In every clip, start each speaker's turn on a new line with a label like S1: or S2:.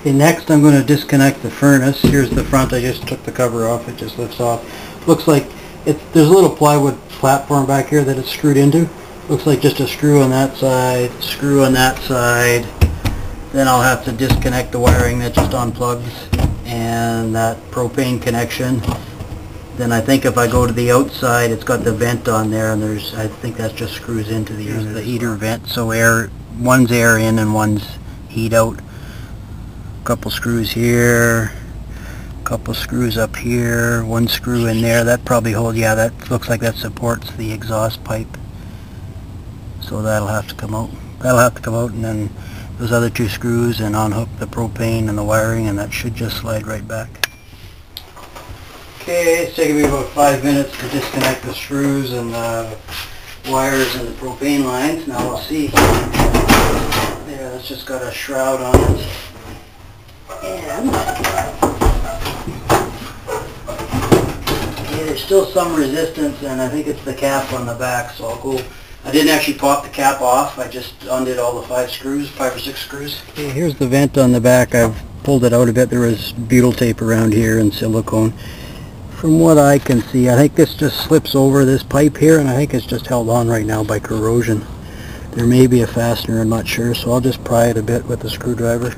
S1: Okay, next I'm going to disconnect the furnace. Here's the front. I just took the cover off. It just lifts off. Looks like there's a little plywood platform back here that it's screwed into. Looks like just a screw on that side, screw on that side. Then I'll have to disconnect the wiring that just unplugs and that propane connection. Then I think if I go to the outside, it's got the vent on there, and I think that just screws into the unit, the heater vent. So one's air in and one's heat out. Couple screws here, couple screws up here, one screw in there. That probably holds, yeah, that looks like that supports the exhaust pipe. So that'll have to come out. And then those other two screws, and unhook the propane and the wiring, and that should just slide right back. Okay, it's taken me about 5 minutes to disconnect the screws and the wires and the propane lines. Now we'll see. There, that's just got a shroud on it. And okay, there's still some resistance, and I think it's the cap on the back, so I didn't actually pop the cap off. I just undid all the 5 or 6 screws. Okay, here's the vent on the back. I've pulled it out a bit. There was butyl tape around here and silicone. From what I can see, I think this just slips over this pipe here, and I think it's just held on right now by corrosion. There may be a fastener, I'm not sure, so I'll just pry it a bit with the screwdriver.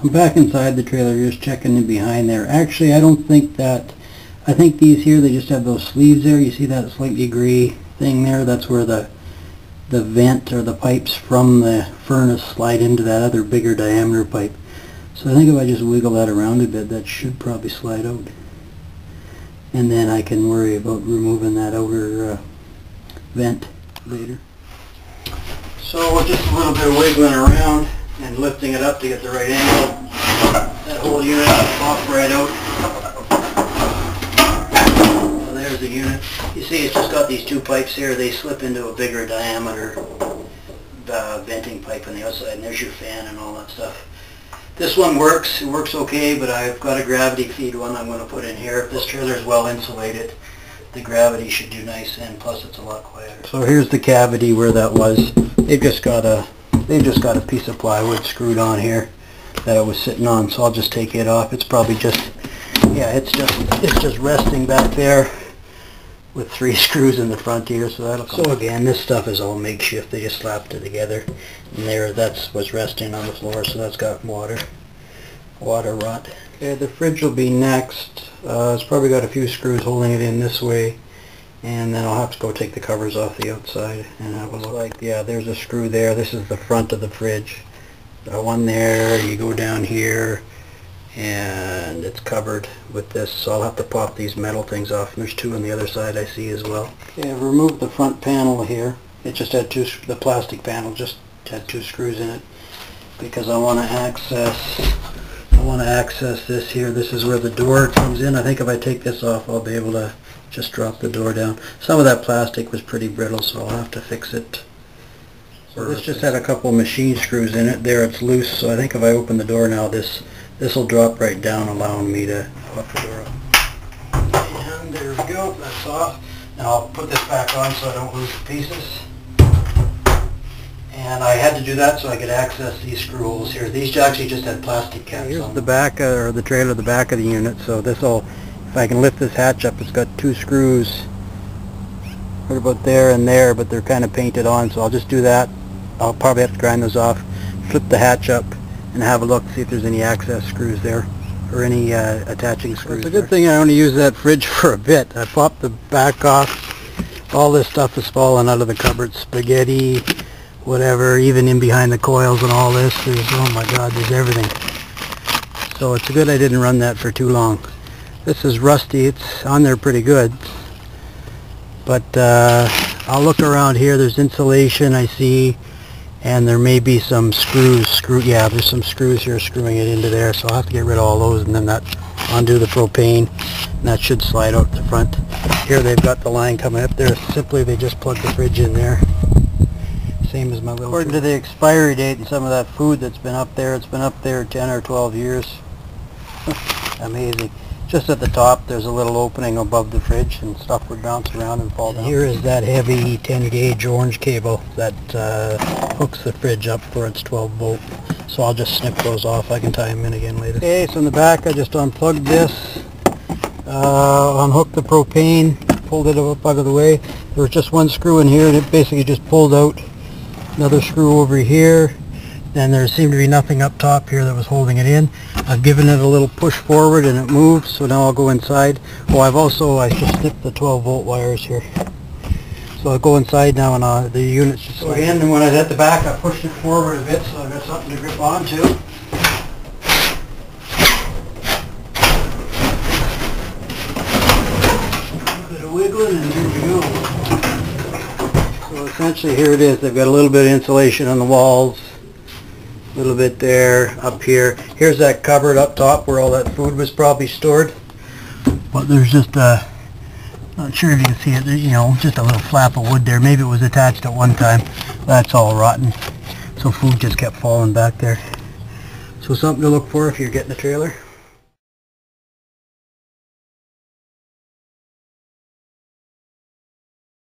S1: I'm back inside the trailer, just checking in behind there. Actually, I don't think that, I think these here, they just have those sleeves there. You see that slightly gray thing there? That's where the vent or the pipes from the furnace slide into that other bigger diameter pipe. So I think if I just wiggle that around a bit, that should probably slide out. And then I can worry about removing that outer vent later. So just a little bit of wiggling around and lifting it up to get the right angle. That whole unit popped right out. So there's the unit. You see it's just got these 2 pipes here. They slip into a bigger diameter venting pipe on the outside, and there's your fan and all that stuff. This one works. It works okay, but I've got a gravity feed one I'm going to put in here. If this trailer is well insulated, the gravity should do nice, and plus it's a lot quieter. So here's the cavity where that was. They've just got a piece of plywood screwed on here that it was sitting on, so I'll just take it off. It's probably just, yeah, it's just resting back there with 3 screws in the front here, so that'll come. So again, this stuff is all makeshift. They just slapped it together, and there, that's what's resting on the floor, so that's got water rot. Okay, the fridge will be next. It's probably got a few screws holding it in this way, and then I'll have to go take the covers off the outside and have a look. Like, yeah, there's a screw there. This is the front of the fridge. One there, you go down here, and it's covered with this, so I'll have to pop these metal things off. And there's 2 on the other side I see as well. Okay, I've removed the front panel here. It just had the plastic panel just had 2 screws in it, because I want to access this here. This is where the door comes in. I think if I take this off, I'll be able to just drop the door down. Some of that plastic was pretty brittle, so I'll have to fix it. So this just had a couple machine screws in it. There, it's loose, so I think if I open the door now, this will drop right down, allowing me to pop the door up. And there we go, that's off. Now I'll put this back on so I don't lose the pieces. And I had to do that so I could access these screw holes here. These actually just had plastic caps on. Here's the back, or the trailer, the back of the unit. So this'll, if I can lift this hatch up, it's got 2 screws right about there and there, but they're kind of painted on, so I'll just do that. I'll probably have to grind those off, flip the hatch up, and have a look, see if there's any access screws there, or any attaching screws. It's a good thing I only use that fridge for a bit. I popped the back off. All this stuff is falling out of the cupboard. Spaghetti, whatever, even in behind the coils and all this. There's, oh my God, there's everything. So it's good I didn't run that for too long. This is rusty. It's on there pretty good. But I'll look around here. There's insulation I see, and there may be some screws. Yeah, there's some screws here screwing it into there, so I'll have to get rid of all those, and then that undo the propane, and that should slide out the front. Here they've got the line coming up there. Simply they just plug the fridge in there. Same as my little... According to the expiry date and some of that food that's been up there, it's been up there 10 or 12 years. Amazing. Just at the top there's a little opening above the fridge, and stuff would bounce around and fall down. Here is that heavy 10 gauge orange cable that hooks the fridge up for its 12 volt So I'll just snip those off. I can tie them in again later. Okay, so in the back I just unplugged this, unhooked the propane, pulled it up out of the way. There was just one screw in here and it basically just pulled out. Another screw over here. Then there seemed to be nothing up top here that was holding it in. I've given it a little push forward and it moved, so now I'll go inside. Oh, I just snipped the 12 volt wires here. So I'll go inside now and the unit's just... So again, when I was at the back, I pushed it forward a bit so I've got something to grip onto. A bit of wiggling and here we go. So essentially here it is. They've got a little bit of insulation on the walls. A little bit there, up here. Here's that cupboard up top where all that food was probably stored. But there's just a, not sure if you can see it, you know, just a little flap of wood there. Maybe it was attached at one time. That's all rotten. So food just kept falling back there. So something to look for if you're getting a trailer.